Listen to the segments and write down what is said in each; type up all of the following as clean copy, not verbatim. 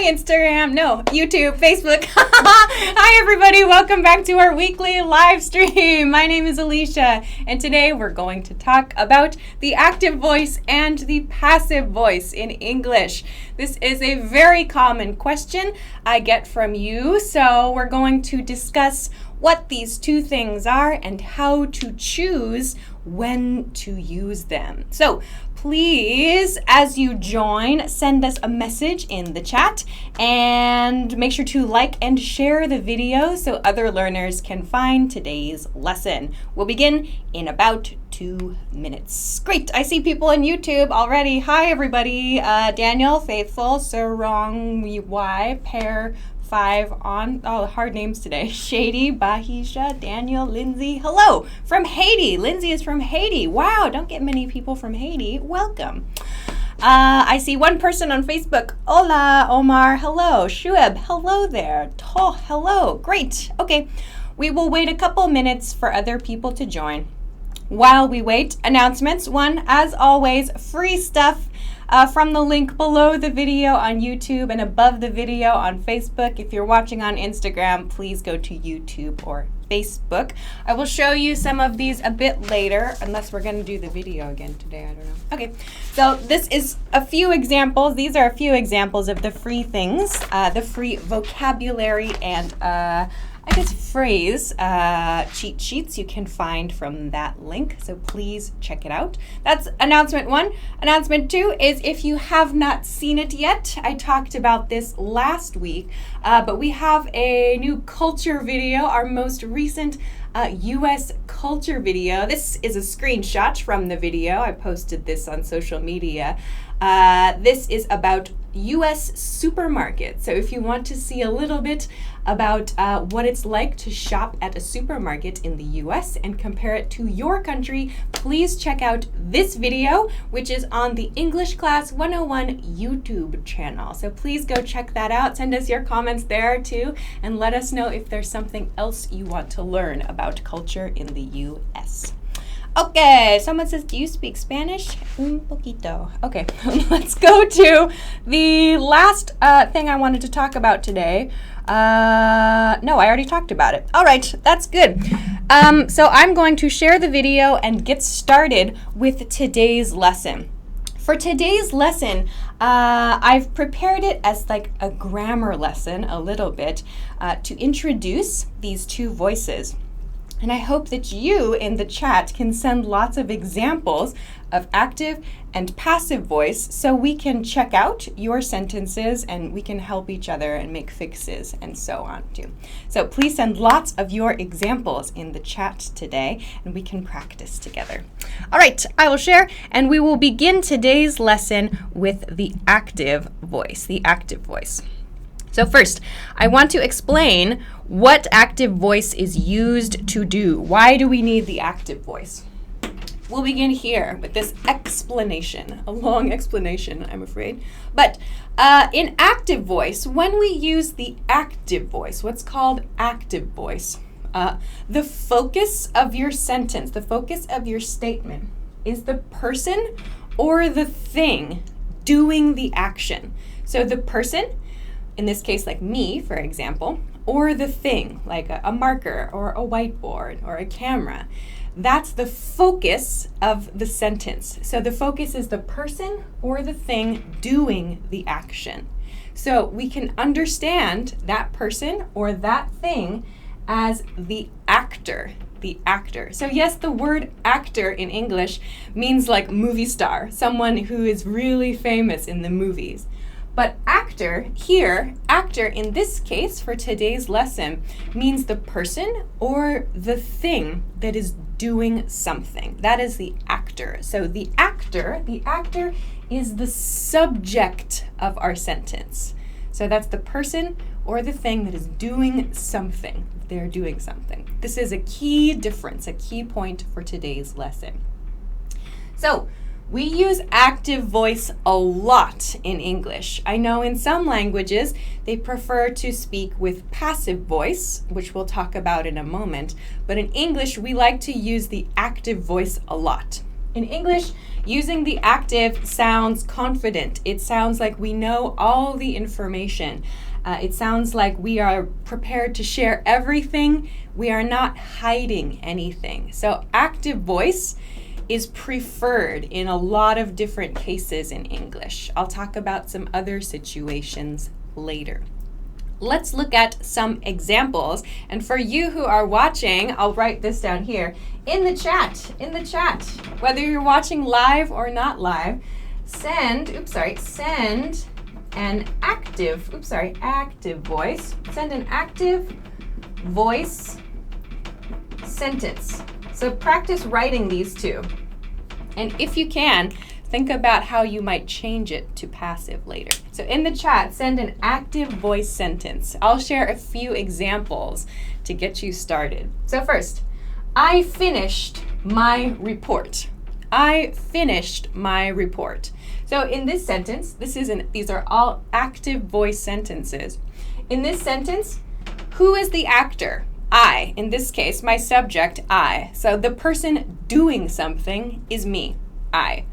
Instagram, no, YouTube, Facebook. Hi everybody, welcome back to our weekly live stream. My name is Alicia, and today we're going to talk about the active voice and the passive voice in English. This is a very common question I get from you, so we're going to discuss what these two things are and how to choose when to use them. So please, as you join, send us a message in the chat and make sure to like and share the video so other learners can find today's lesson. We'll begin in about 2 minutes. Great, I see people on YouTube already. Hi everybody, Daniel, Faithful, Sarong, Y, Pear, 5 on, hard names today. Shady, Bahisha, Daniel, Lindsay. Hello from Haiti. Lindsay is from Haiti. Wow, don't get many people from Haiti. Welcome. I see one person on Facebook. Hola, Omar. Hello. Shueb. Hello there. Toh. Hello. Great. Okay, we will wait a couple minutes for other people to join. While we wait, announcements. One, as always, free stuff from the link below the video on YouTube and above the video on Facebook. If you're watching on Instagram, please go to YouTube or Facebook. I will show you some of these a bit later, unless we're going to do the video again today. I don't know. Okay, so this is a few examples. These are a few examples of the free things, the free vocabulary and phrase cheat sheets you can find from that link. So please check it out. That's announcement 1. Announcement 2 is if you have not seen it yet, I talked about this last week, but we have a new culture video, our most recent U.S. culture video. This is a screenshot from the video. I posted this on social media. This is about U.S. supermarkets. So if you want to see a little bit about what it's like to shop at a supermarket in the U.S. and compare it to your country, please check out this video, which is on the English Class 101 YouTube channel. So please go check that out. Send us your comments there too, and let us know if there's something else you want to learn about culture in the U.S. Okay, someone says, do you speak Spanish? Un poquito. Okay, let's go to the last thing I wanted to talk about today. No, I already talked about it. All right, that's good. So I'm going to share the video and get started with today's lesson. For today's lesson, I've prepared it as like a grammar lesson a little bit to introduce these two voices. And I hope that you in the chat can send lots of examples of active and passive voice so we can check out your sentences and we can help each other and make fixes and so on too. So please send lots of your examples in the chat today and we can practice together. All right, I will share and we will begin today's lesson with the active voice, So first, I want to explain what active voice is used to do. Why do we need the active voice? We'll begin here with this explanation, a long explanation, I'm afraid. But in active voice, when we use the active voice, what's called active voice, the focus of your sentence, the focus of your statement is the person or the thing doing the action. So the person, in this case, like me, for example, or the thing, like a marker or a whiteboard or a camera. That's the focus of the sentence. So the focus is the person or the thing doing the action. So we can understand that person or that thing as the actor. So yes, the word actor in English means like movie star, someone who is really famous in the movies. But actor here, actor in this case for today's lesson, means the person or the thing that is doing something. That is the actor. So the actor is the subject of our sentence. So that's the person or the thing that is doing something. They're doing something. This is a key difference, a key point for today's lesson. So we use active voice a lot in English. I know in some languages they prefer to speak with passive voice, which we'll talk about in a moment, but in English we like to use the active voice a lot. In English, Using the active sounds confident. It sounds like we know all the information. It sounds like we are prepared to share everything. We are not hiding anything. So active voice is preferred in a lot of different cases in English. I'll talk about some other situations later. Let's look at some examples. And for you who are watching, I'll write this down here. In the chat, whether you're watching live or not live, send an active voice. Send an active voice sentence. So practice writing these two. And if you can, think about how you might change it to passive later. So in the chat, send an active voice sentence. I'll share a few examples to get you started. So first, I finished my report. I finished my report. So in this sentence, these are all active voice sentences. In this sentence, who is the actor? I. In this case, my subject, I. So the person doing something is me, I.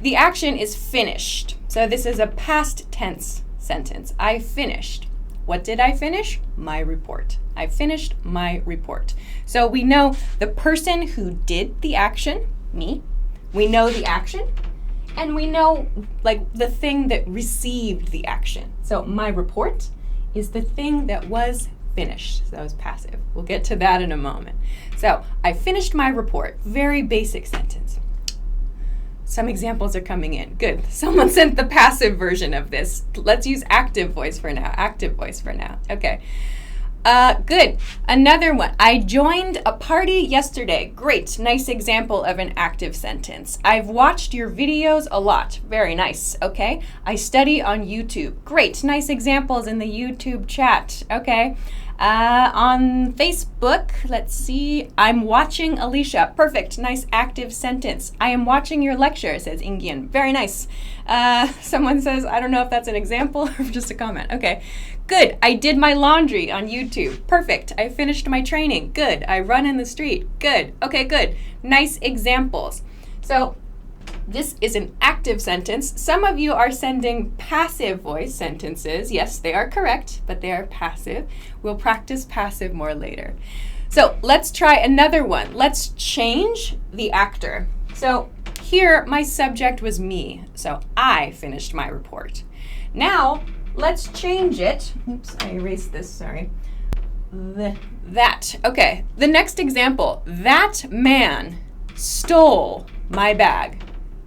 The action is finished. So this is a past tense sentence. I finished. What did I finish? My report. I finished my report. So we know the person who did the action, me. We know the action, and we know the thing that received the action. So my report is the thing that was finished. So that was passive. We'll get to that in a moment. So I finished my report. Very basic sentence. Some examples are coming in. Good. Someone sent the passive version of this. Let's use active voice for now. Active voice for now. Okay. Good. Another one. I joined a party yesterday. Great. Nice example of an active sentence. I've watched your videos a lot. Very nice. Okay. I study on YouTube. Great. Nice examples in the YouTube chat. Okay. On Facebook, let's see. I'm watching Alicia. Perfect. Nice active sentence. I am watching your lecture, says Ingyan. Very nice. Someone says, I don't know if that's an example or just a comment. Okay. Good. I did my laundry on YouTube. Perfect. I finished my training. Good. I run in the street. Good. Okay, good. Nice examples. So this is an active sentence. Some of you are sending passive voice sentences. Yes, they are correct, but they are passive. We'll practice passive more later. So let's try another one. Let's change the actor. So here, my subject was me. So I finished my report. Now, let's change it. Oops, I erased this, sorry. That. Okay, the next example. That man stole my bag.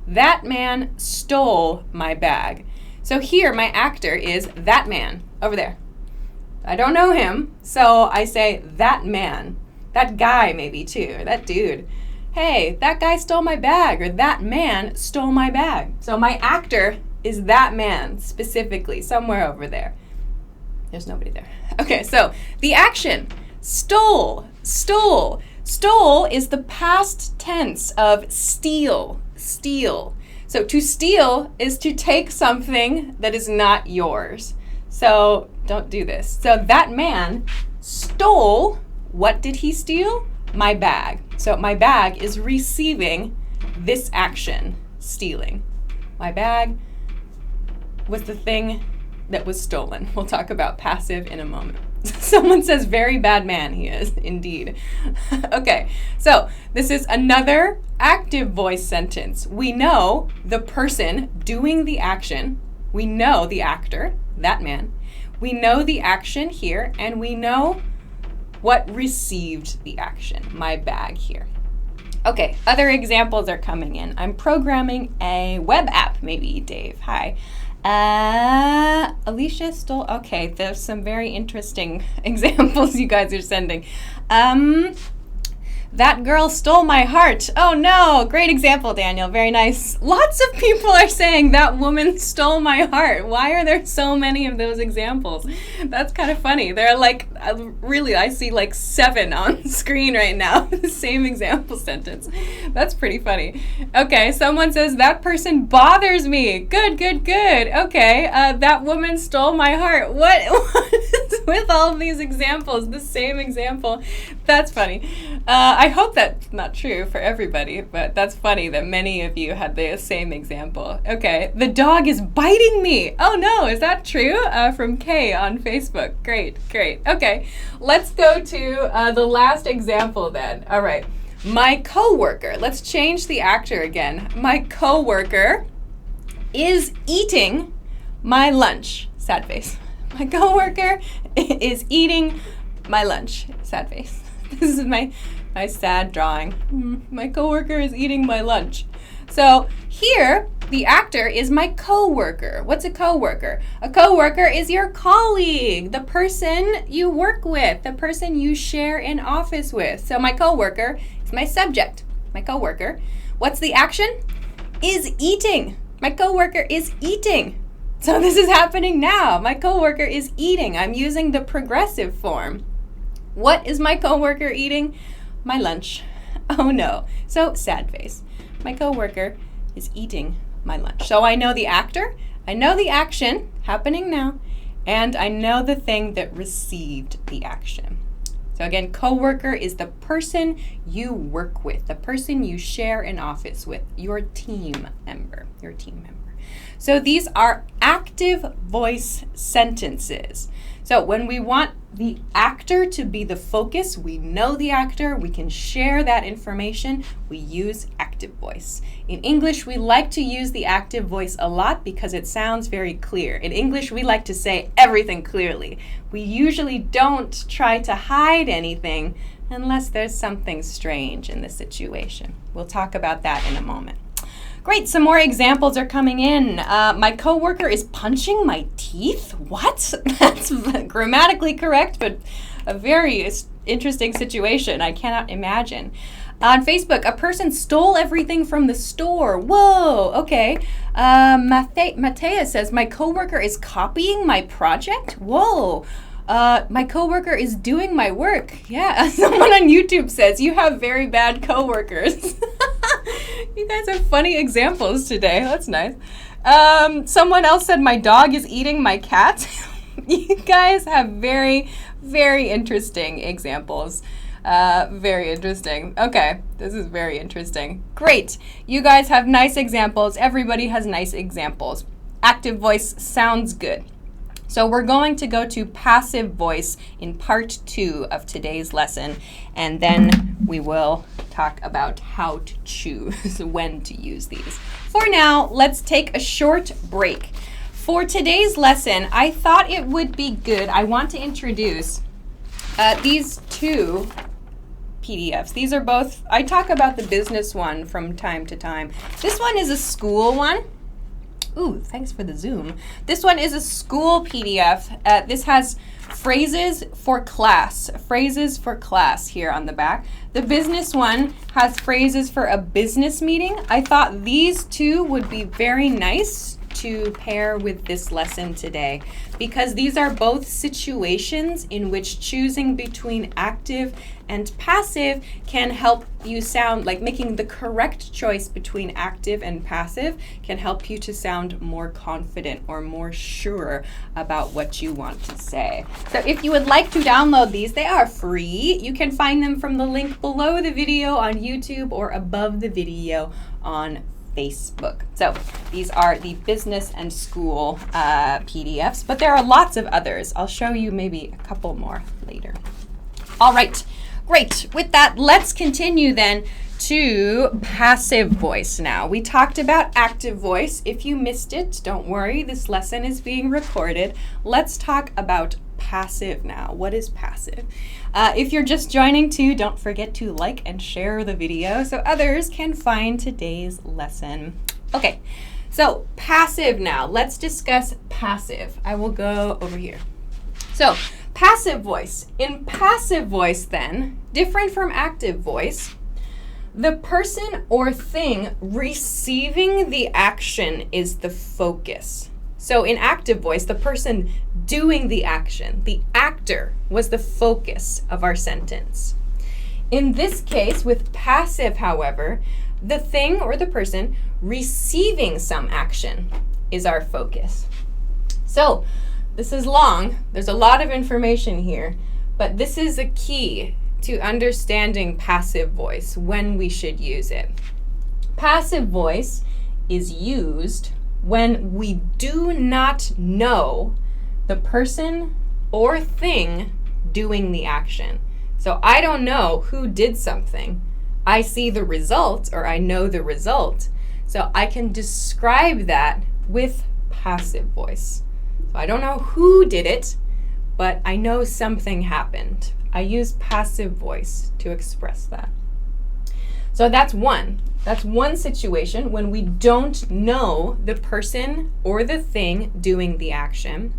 That man stole my bag. So here, my actor is that man over there. I don't know him, so I say that man. That guy maybe too, or that dude. Hey, that guy stole my bag, or that man stole my bag. So my actor is that man specifically, somewhere over there. There's nobody there. Okay, so the action, stole. Stole is the past tense of steal. So to steal is to take something that is not yours. So don't do this. So that man stole, what did he steal? My bag. So my bag is receiving this action, stealing. My bag was the thing that was stolen. We'll talk about passive in a moment. Someone says, very bad man he is, indeed. Okay, so this is another active voice sentence. We know the person doing the action. We know the actor, that man. We know the action here, and we know what received the action, my bag here. Okay, other examples are coming in. I'm programming a web app, maybe, Dave. Hi. Alicia stole, okay, there's some very interesting examples you guys are sending. That girl stole my heart. Oh no, great example, Daniel, very nice. Lots of people are saying that woman stole my heart. Why are there so many of those examples? That's kind of funny. There are like, really, I see like 7 on screen right now. The same example sentence. That's pretty funny. Okay, someone says that person bothers me. Good. Okay, that woman stole my heart. What with all of these examples, the same example. That's funny. I hope that's not true for everybody, but that's funny that many of you had the same example. Okay, the dog is biting me. Oh no, is that true? From Kay on Facebook. Great. Okay, let's go to the last example then. All right, my coworker. Let's change the actor again. My coworker is eating my lunch. Sad face. My coworker is eating my lunch. Sad face. This is my sad drawing. My coworker is eating my lunch. So here, the actor is my coworker. What's a coworker? A coworker is your colleague, the person you work with, the person you share an office with. So my coworker is my subject. My coworker. What's the action? Is eating. My coworker is eating. So this is happening now. My coworker is eating. I'm using the progressive form. What is my coworker eating? My lunch. Oh no. So sad face. My coworker is eating my lunch. So I know the actor, I know the action happening now, and I know the thing that received the action. So again, coworker is the person you work with, the person you share an office with, your team member. So these are active voice sentences. So when we want the actor to be the focus, we know the actor, we can share that information, we use active voice. In English, we like to use the active voice a lot because it sounds very clear. In English, we like to say everything clearly. We usually don't try to hide anything unless there's something strange in the situation. We'll talk about that in a moment. Great, some more examples are coming in. My coworker is punching my teeth? What? That's grammatically correct, but a very interesting situation. I cannot imagine. On Facebook, a person stole everything from the store. Whoa, okay. Matea says, my coworker is copying my project? Whoa. My coworker is doing my work. Yeah, someone on YouTube says, you have very bad coworkers. You guys have funny examples today. That's nice. Someone else said, my dog is eating my cat. You guys have very, very interesting examples. Very interesting. Okay, this is very interesting. Great. You guys have nice examples. Everybody has nice examples. Active voice sounds good. So we're going to go to passive voice in part 2 of today's lesson, and then we will talk about how to choose when to use these. For now, let's take a short break. For today's lesson, I thought it would be good. I want to introduce these two PDFs. These are both, I talk about the business one from time to time. This one is a school one. Ooh, thanks for the zoom. This one is a school PDF. This has phrases for class here on the back. The business one has phrases for a business meeting. I thought these two would be very nice to pair with this lesson today because these are both situations in which choosing between active and passive can help you sound like making the correct choice between active and passive can help you to sound more confident or more sure about what you want to say. So if you would like to download these, they are free. You can find them from the link below the video on YouTube or above the video on Facebook. So these are the business and school PDFs, but there are lots of others. I'll show you maybe a couple more later. All right, great. With that, let's continue then to passive voice now. We talked about active voice. If you missed it, don't worry. This lesson is being recorded. Let's talk about passive now. What is passive? If you're just joining too, don't forget to like and share the video so others can find today's lesson. Okay, so passive now. Let's discuss passive. I will go over here. So passive voice. In passive voice then, different from active voice, the person or thing receiving the action is the focus. So in active voice, the person doing the action, the actor, was the focus of our sentence. In this case, with passive, however, the thing or the person receiving some action is our focus. So this is long. There's a lot of information here, but this is a key to understanding passive voice, when we should use it. Passive voice is used when we do not know the person or thing doing the action. So I don't know who did something. I see the result, or I know the result. So I can describe that with passive voice. So I don't know who did it, but I know something happened. I use passive voice to express that. So that's one. That's one situation when we don't know the person or the thing doing the action.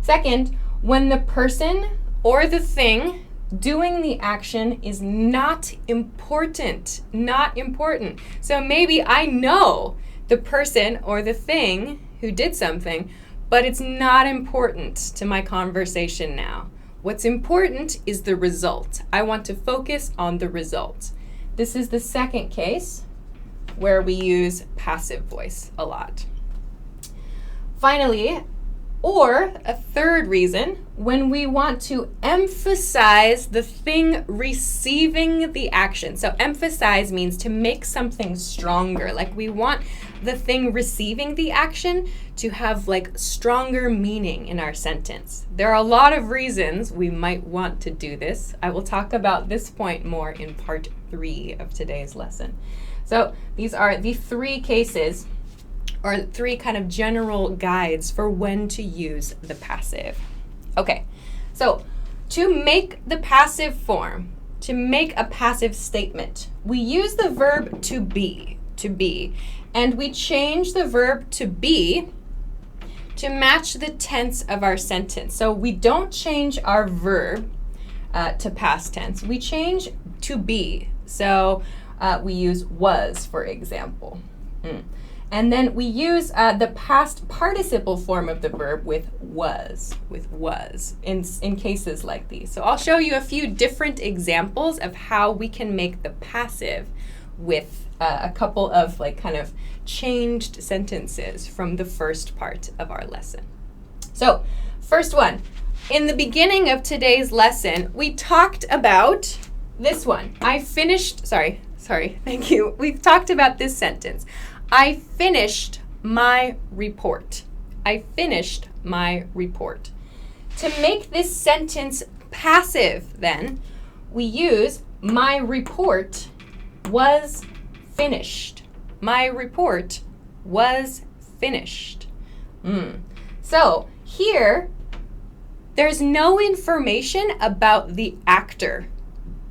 Second, when the person or the thing doing the action is not important. Not important. So maybe I know the person or the thing who did something, but it's not important to my conversation now. What's important is the result. I want to focus on the result. This is the second case where we use passive voice a lot. Finally, or a third reason, when we want to emphasize the thing receiving the action. So emphasize means to make something stronger. Like we want the thing receiving the action to have like stronger meaning in our sentence. There are a lot of reasons we might want to do this. I will talk about this point more in part 3 of today's lesson. So these are the 3 cases, or 3 kind of general guides for when to use the passive. Okay, so to make the passive form, to make a passive statement, we use the verb to be, and we change the verb to be to match the tense of our sentence. So we don't change our verb to past tense. We change to be. So we use was, for example. And then we use the past participle form of the verb with was in cases like these. So I'll show you a few different examples of how we can make the passive with a couple of like kind of changed sentences from the first part of our lesson. So first one, in the beginning of today's lesson, we talked about this one. Thank you. We've talked about this sentence. I finished my report. I finished my report. To make this sentence passive, then, we use my report was finished. My report was finished. So here, there's no information about the actor.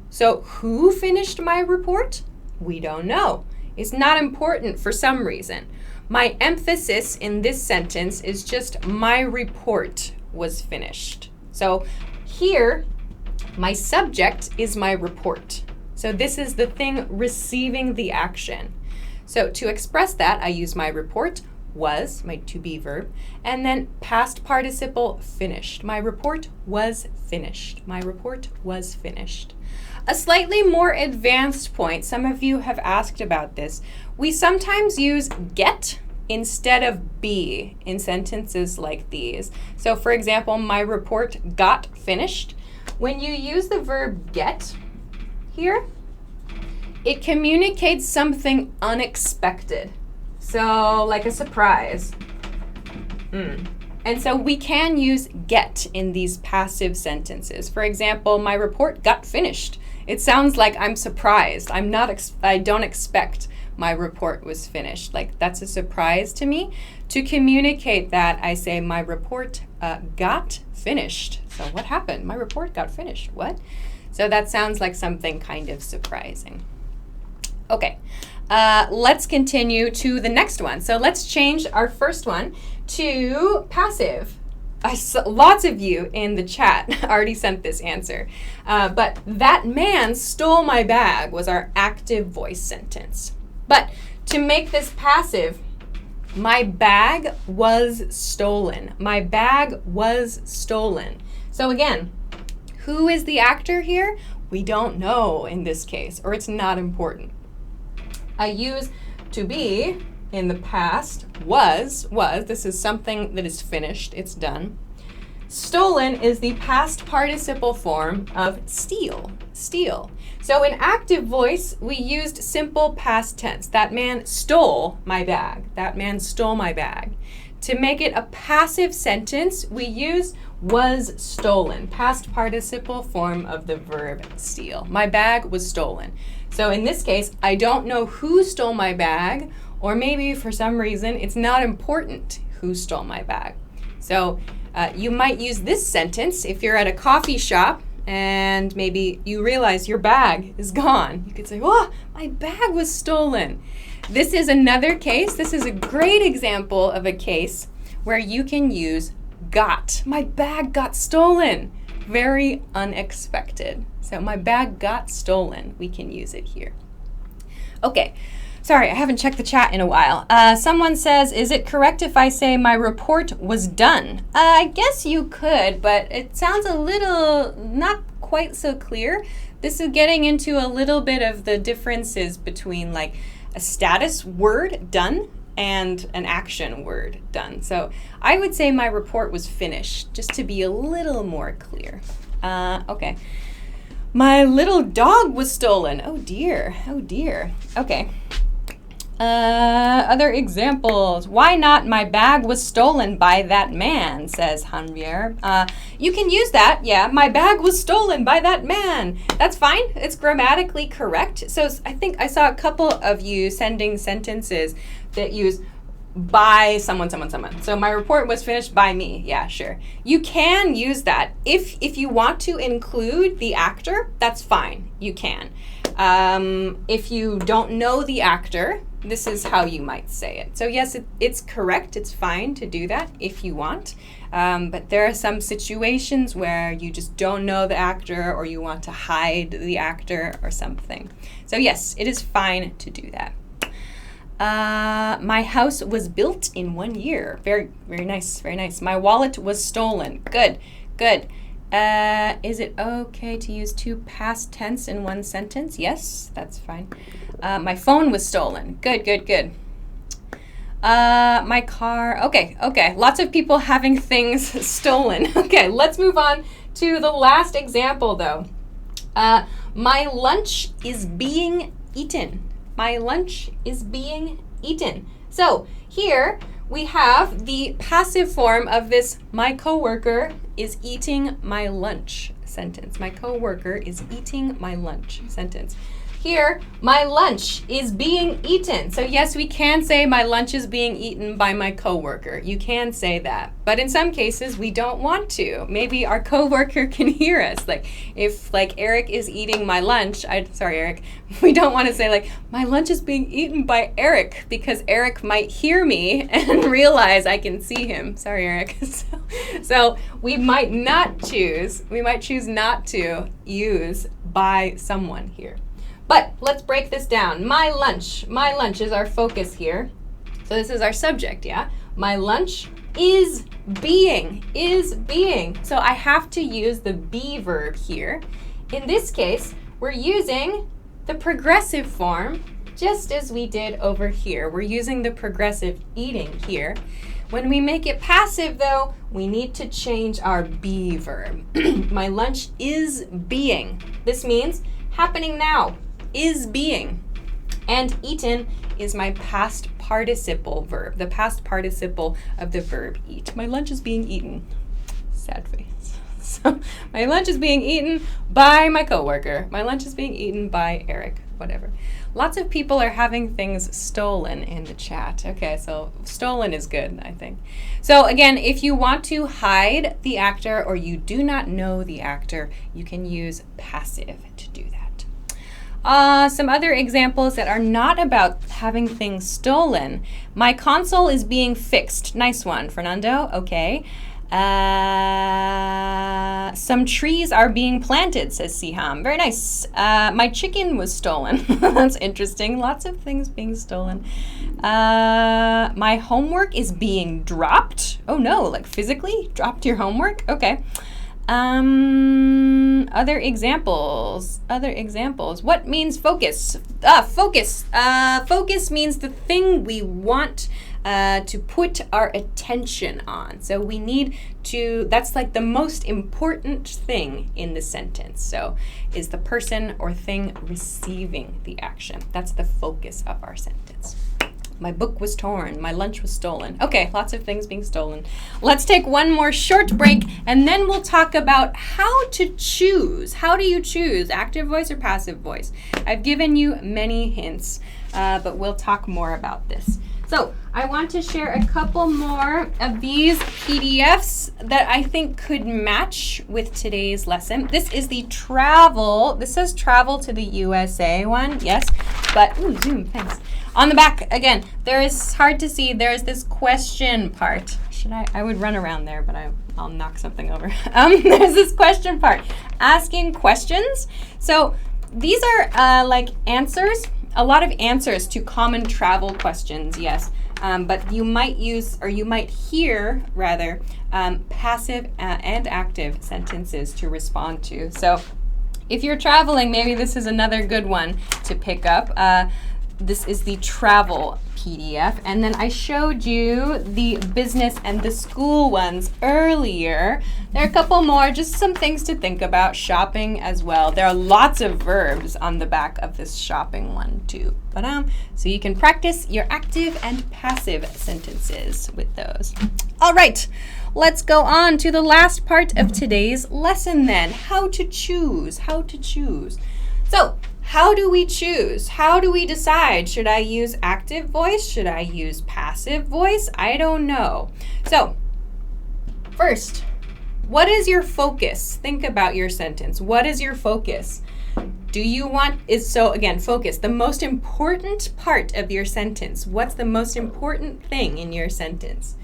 So who finished my report? We don't know. It's not important for some reason. My emphasis in this sentence is just my report was finished. So here, my subject is my report. So this is the thing receiving the action. So to express that, I use my report was, my to be verb, and then past participle finished. My report was finished. My report was finished. A slightly more advanced point, some of you have asked about this. We sometimes use get instead of be in sentences like these. So for example, my report got finished. When you use the verb get here, it communicates something unexpected. So like a surprise. And so we can use get in these passive sentences. For example, my report got finished. It sounds like I'm surprised. I don't expect my report was finished. Like that's a surprise to me. To communicate that, I say my report got finished. So what happened? My report got finished. What? So that sounds like something kind of surprising. Okay, let's continue to the next one. So let's change our first one to passive. Lots of you in the chat already sent this answer. But that man stole my bag was our active voice sentence. But to make this passive, my bag was stolen. My bag was stolen. So again, who is the actor here? We don't know in this case, or it's not important. I use to be in the past, was, this is something that is finished, it's done. Stolen is the past participle form of steal, steal. So in active voice, we used simple past tense. That man stole my bag. That man stole my bag. To make it a passive sentence, we use was stolen, past participle form of the verb steal. My bag was stolen. So in this case, I don't know who stole my bag, or maybe for some reason it's not important who stole my bag. So you might use this sentence if you're at a coffee shop and maybe you realize your bag is gone. You could say, oh, my bag was stolen. This is another case. This is a great example of a case where you can use got. My bag got stolen. Very unexpected. So my bag got stolen. We can use it here. Okay. Sorry, I haven't checked the chat in a while. Someone says, is it correct if I say my report was done? I guess you could, but it sounds a little not quite so clear. This is getting into a little bit of the differences between like a status word, done, and an action word, done. So I would say my report was finished, just to be a little more clear. Okay. My little dog was stolen. Oh dear, oh dear. Okay. Other examples. Why not my bag was stolen by that man, says Javier. You can use that, yeah. My bag was stolen by that man. That's fine. It's grammatically correct. So I think I saw a couple of you sending sentences that use by someone. So my report was finished by me. Yeah, sure. You can use that. If you want to include the actor, that's fine. You can. If you don't know the actor, this is how you might say it. So yes, it's correct. It's fine to do that if you want. But there are some situations where you just don't know the actor or you want to hide the actor or something. So yes, it is fine to do that. My house was built in 1 year. Very, very nice, very nice. My wallet was stolen. Good, good. Is it okay to use two past tense in one sentence? Yes, that's fine. My phone was stolen. Good, good, good. My car. Okay. Lots of people having things stolen. Okay, let's move on to the last example, though. My lunch is being eaten. My lunch is being eaten. So here we have the passive form of this my coworker is eating my lunch sentence. My coworker is eating my lunch sentence. Here, my lunch is being eaten. So yes, we can say my lunch is being eaten by my coworker. You can say that. But in some cases, we don't want to. Maybe our coworker can hear us. Like if like Eric is eating my lunch, sorry Eric, we don't want to say like my lunch is being eaten by Eric because Eric might hear me and realize I can see him. Sorry Eric. So we might choose not to use by someone here. But let's break this down. My lunch is our focus here. So this is our subject, yeah? My lunch is being. So I have to use the be verb here. In this case, we're using the progressive form just as we did over here. We're using the progressive eating here. When we make it passive, though, we need to change our be verb. My lunch is being. This means happening now. Is being. And eaten is my past participle verb, the past participle of the verb eat. My lunch is being eaten. Sad face. So my lunch is being eaten by my coworker. My lunch is being eaten by Eric, whatever. Lots of people are having things stolen in the chat. Okay, so stolen is good, I think. So again, if you want to hide the actor or you do not know the actor, you can use passive to do that. Some other examples that are not about having things stolen. My console is being fixed. Nice one, Fernando. Okay. Some trees are being planted, says Siham. Very nice. My chicken was stolen. That's interesting. Lots of things being stolen. My homework is being dropped. Oh no, like physically dropped your homework? Okay. Other examples. What means focus? Focus means the thing we want to put our attention on. So we need to, that's like the most important thing in the sentence. So is the person or thing receiving the action. That's the focus of our sentence. My book was torn. My lunch was stolen. Okay, lots of things being stolen. Let's take one more short break, and then we'll talk about how to choose. How do you choose, active voice or passive voice? I've given you many hints, but we'll talk more about this. So I want to share a couple more of these PDFs that I think could match with today's lesson. This is the travel. This says travel to the USA one, yes, but zoom, thanks. On the back, again, it's hard to see, there's this question part. I would run around there, but I'll knock something over. There's this question part, asking questions. So these are like answers, a lot of answers to common travel questions, yes. But you might use, or you might hear, rather, passive and active sentences to respond to. So if you're traveling, maybe this is another good one to pick up. This is the travel PDF, and then I showed you the business and the school ones earlier. There are a couple more, just some things to think about. Shopping as well. There are lots of verbs on the back of this shopping one too. So you can practice your active and passive sentences with those. All right, let's go on to the last part of today's lesson then. How to choose. So, how do we choose? How do we decide? Should I use active voice? Should I use passive voice? I don't know. So, first, what is your focus? Think about your sentence. What is your focus? Focus, the most important part of your sentence. What's the most important thing in your sentence?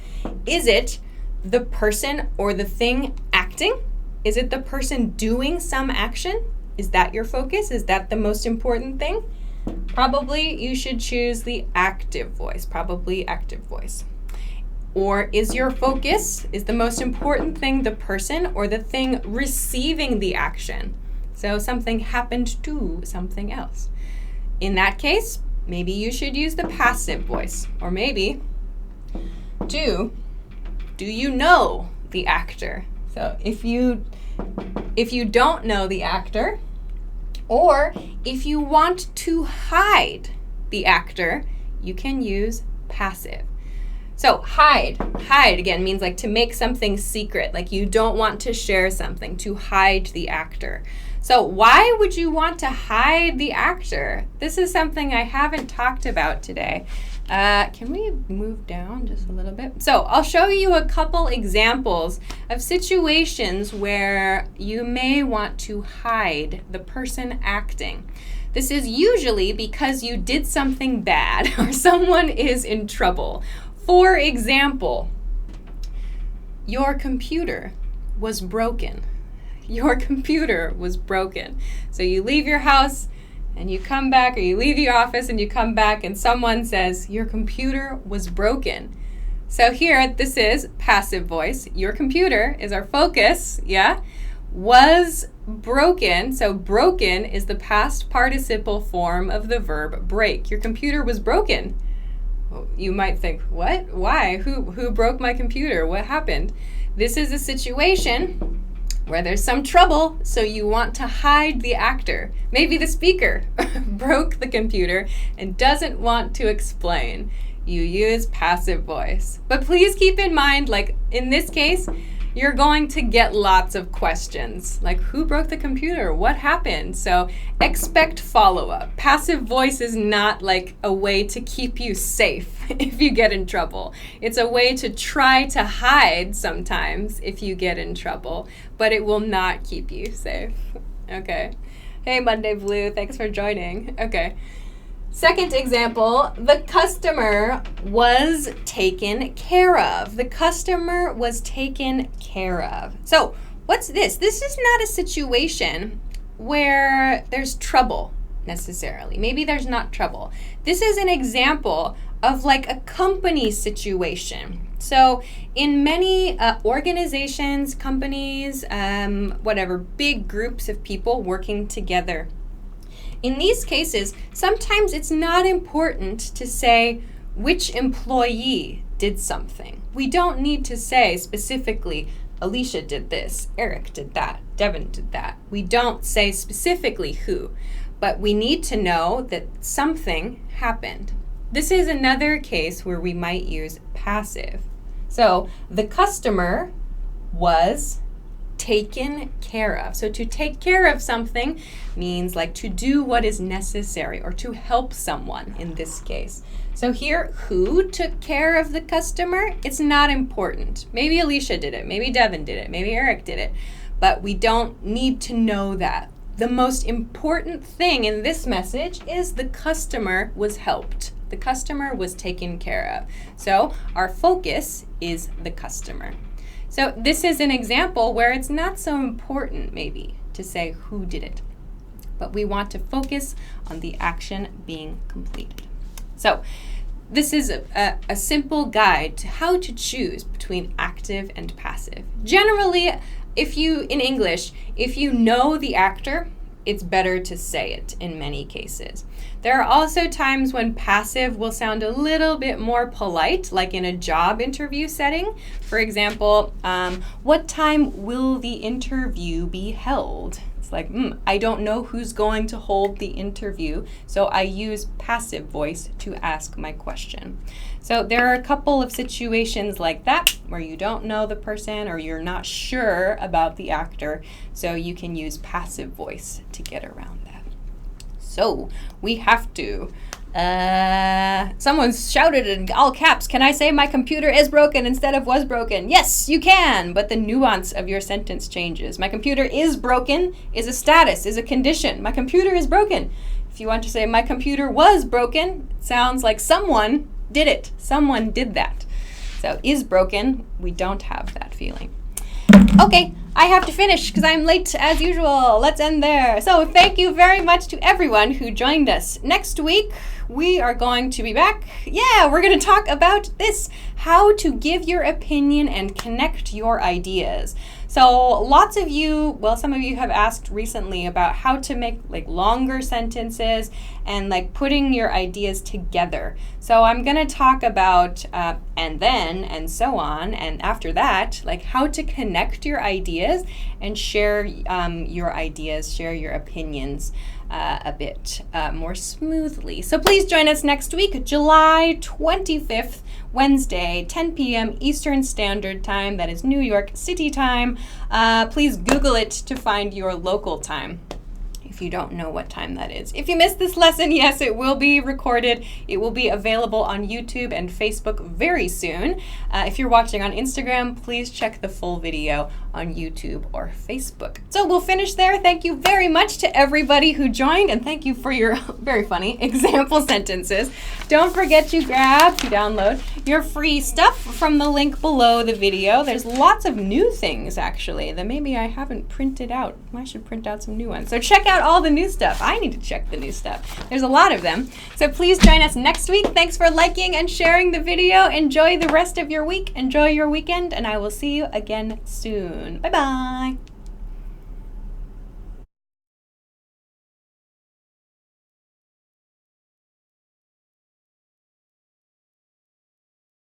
Is it the person or the thing acting? Is it the person doing some action? Is that your focus? Is that the most important thing? Probably you should choose the active voice, probably active voice. Or is your focus, is the most important thing the person or the thing receiving the action? So something happened to something else. In that case, maybe you should use the passive voice. Or maybe, do you know the actor? So if you don't know the actor, or if you want to hide the actor, you can use passive. So hide again means like to make something secret, like you don't want to share something, to hide the actor. So why would you want to hide the actor? This is something I haven't talked about today. Can we move down just a little bit? So I'll show you a couple examples of situations where you may want to hide the person acting. This is usually because you did something bad or someone is in trouble. For example, your computer was broken. Your computer was broken. So you leave your house and you come back, or you leave the office and you come back and someone says, your computer was broken. So here, this is passive voice. Your computer is our focus, yeah? Was broken. So broken is the past participle form of the verb break. Your computer was broken. You might think, what? Why? Who broke my computer? What happened? This is a situation where there's some trouble, so you want to hide the actor. Maybe the speaker broke the computer and doesn't want to explain. You use passive voice. But please keep in mind, like in this case, you're going to get lots of questions, like who broke the computer? What happened? So expect follow-up. Passive voice is not like a way to keep you safe if you get in trouble. It's a way to try to hide sometimes if you get in trouble, but it will not keep you safe. Okay. Hey, Monday Blue, thanks for joining. Okay. Second example, the customer was taken care of. The customer was taken care of. So what's this? This is not a situation where there's trouble necessarily. Maybe there's not trouble. This is an example of like a company situation So in many organizations, companies, whatever, big groups of people working together, in these cases, sometimes it's not important to say which employee did something. We don't need to say specifically, Alicia did this, Eric did that, Devin did that. We don't say specifically who, but we need to know that something happened. This is another case where we might use passive. So the customer was taken care of. So to take care of something means like to do what is necessary or to help someone in this case. So here, who took care of the customer? It's not important. Maybe Alicia did it, maybe Devin did it, maybe Eric did it, but we don't need to know that. The most important thing in this message is the customer was helped. The customer was taken care of. So our focus is the customer. So this is an example where it's not so important maybe to say who did it, but we want to focus on the action being completed. So this is a simple guide to how to choose between active and passive. Generally, in English, if you know the actor, it's better to say it in many cases. There are also times when passive will sound a little bit more polite, like in a job interview setting. For example, what time will the interview be held? It's like, I don't know who's going to hold the interview, so I use passive voice to ask my question. So there are a couple of situations like that where you don't know the person or you're not sure about the actor, so you can use passive voice to get around that. So we have to, someone shouted in all caps, can I say my computer is broken instead of was broken? Yes, you can, but the nuance of your sentence changes. My computer is broken is a status, is a condition. My computer is broken. If you want to say my computer was broken, it sounds like someone did it. Someone did that. So is broken, we don't have that feeling. Okay, I have to finish because I'm late as usual. Let's end there. So thank you very much to everyone who joined us. Next week, we are going to be back. Yeah, we're going to talk about this, how to give your opinion and connect your ideas. So lots of you, well, some of you have asked recently about how to make like longer sentences and like putting your ideas together. So I'm going to talk about and then and so on, and after that, like how to connect your ideas and share your ideas, share your opinions a bit more smoothly. So please join us next week, July 25th, Wednesday, 10 p.m. Eastern Standard Time. That is New York City time. Please Google it to find your local time if you don't know what time that is. If you missed this lesson, yes, it will be recorded. It will be available on YouTube and Facebook very soon. If you're watching on Instagram, please check the full video on YouTube or Facebook. So we'll finish there. Thank you very much to everybody who joined, and thank you for your very funny example sentences. Don't forget to download your free stuff from the link below the video. There's lots of new things actually that maybe I haven't printed out. I should print out some new ones. So check out all the new stuff. I need to check the new stuff. There's a lot of them. So please join us next week. Thanks for liking and sharing the video. Enjoy the rest of your week. Enjoy your weekend, and I will see you again soon. Bye-bye.